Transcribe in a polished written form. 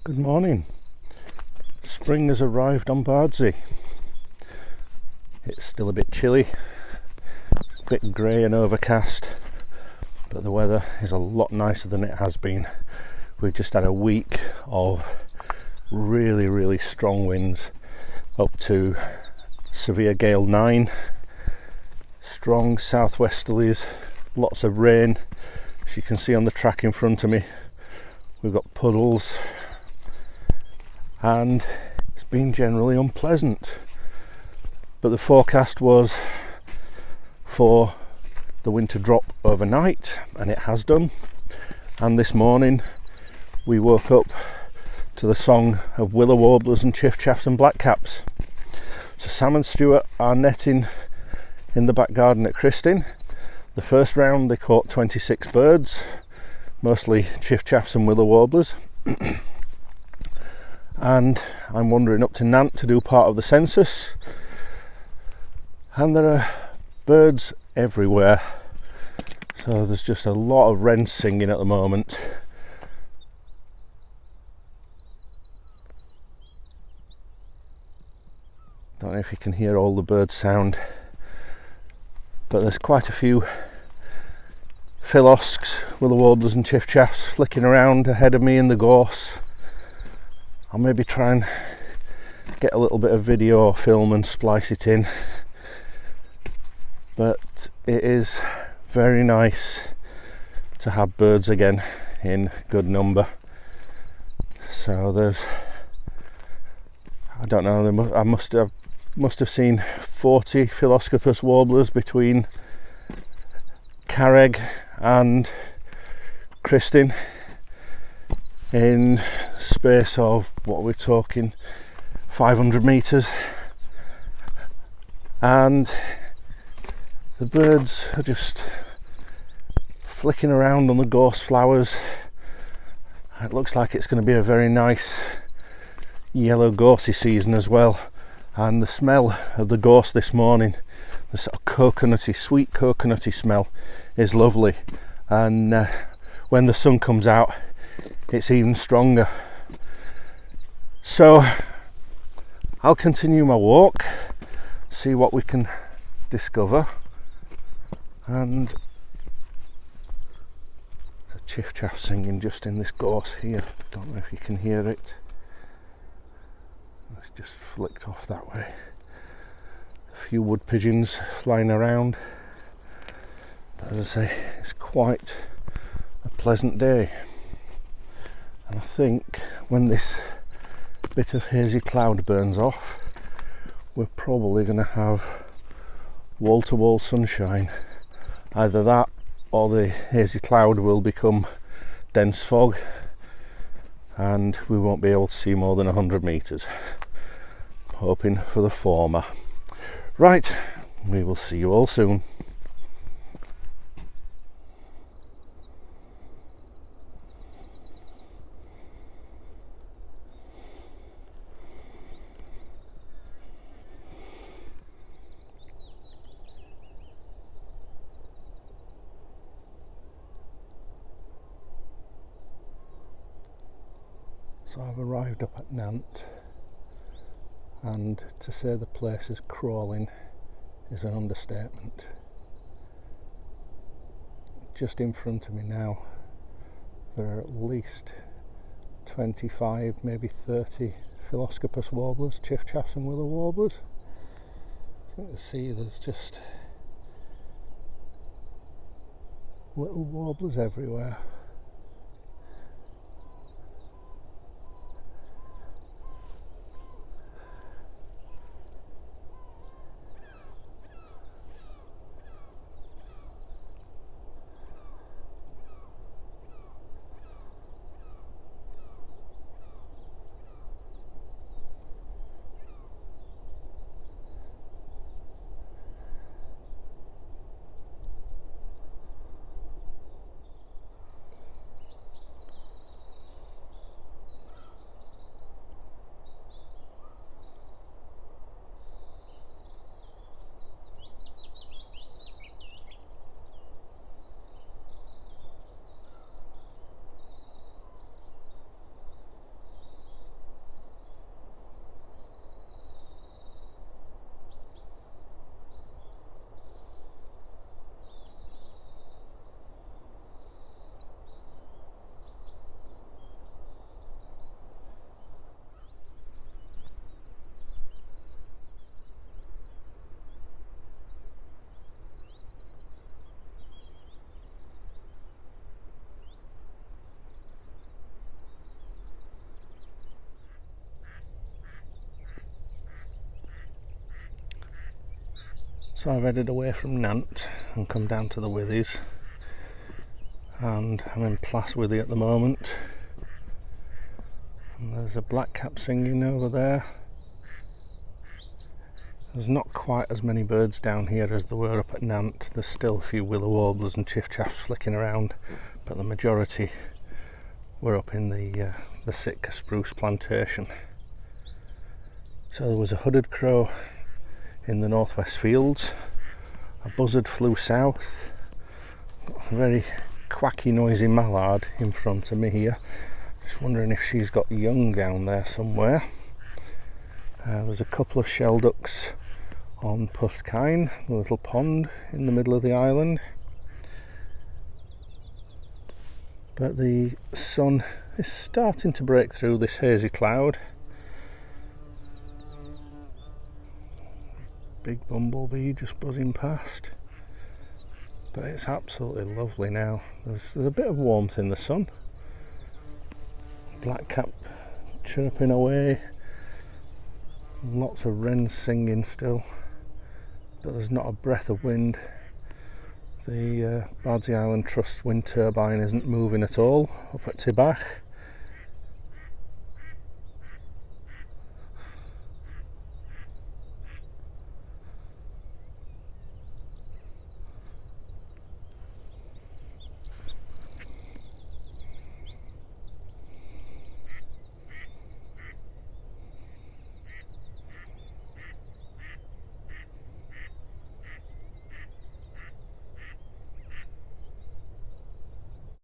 Good morning. Spring has arrived on Bardsey. It's still a bit chilly, a bit grey and overcast, but the weather is a lot nicer than it has been. We've just had a week of really strong winds up to severe gale 9, strong southwesterlies, lots of rain. As you can see on the track in front of me, we've got puddles, and it's been generally unpleasant. But the forecast was for the wind to drop overnight, and it has done. And this morning we woke up to the song of Willow, Warblers and Chiffchaffs and Blackcaps. So Sam and Stuart are netting in the back garden at Christin. The first round they caught 26 birds, mostly Chiffchaffs and Willow Warblers. And I'm wandering up to Nant to do part of the census, and there are birds everywhere. So there's just a lot of wrens singing at the moment. Don't know if you can hear all the bird sound, but there's quite a few philosks, willow warblers and chiffchaffs flicking around ahead of me in the gorse. I'll maybe try and get a little bit of video or film and splice it in, but it is very nice to have birds again in good number. So there's, I don't know, I must have seen 40 Philoscopus warblers between Carreg and Christin in space of, what we're talking, 500 metres, and the birds are just flicking around on the gorse flowers. It looks like it's going to be a very nice yellow gorsey season as well, and the smell of the gorse this morning, the sort of coconutty, sweet coconutty smell, is lovely, and when the sun comes out it's even stronger. So I'll continue my walk, see what we can discover, and the chiffchaff singing just in this gorse here. Don't know if you can hear it. It's just flicked off that way. A few wood pigeons flying around, but as I say, it's quite a pleasant day. And I think when this bit of hazy cloud burns off, we're probably going to have wall-to-wall sunshine. Either that or the hazy cloud will become dense fog and we won't be able to see more than 100 metres. Hoping for the former. Right, we will see you all soon. So I've arrived up at Nant, and to say the place is crawling is an understatement. Just in front of me now there are at least 25, maybe 30 Philoscopus warblers, chiffchaffs and willow warblers. You can see there's just little warblers everywhere. So I've headed away from Nant and come down to the Withies, and I'm in Plaswithy at the moment, and there's a blackcap singing over there. There's not quite as many birds down here as there were up at Nant. There's still a few willow warblers and chiffchaffs flicking around, but the majority were up in the Sitka spruce plantation. So there was a hooded crow in the northwest fields, a buzzard flew south, got a very quacky noisy mallard in front of me here, just wondering if she's got young down there somewhere. There's a couple of shell ducks on Puskine, the little pond in the middle of the island, but the sun is starting to break through this hazy cloud. Big bumblebee just buzzing past, but it's absolutely lovely now. There's a bit of warmth in the sun. Blackcap chirping away, lots of wrens singing still, but there's not a breath of wind. The Bardsey Island Trust wind turbine isn't moving at all up at Tibach,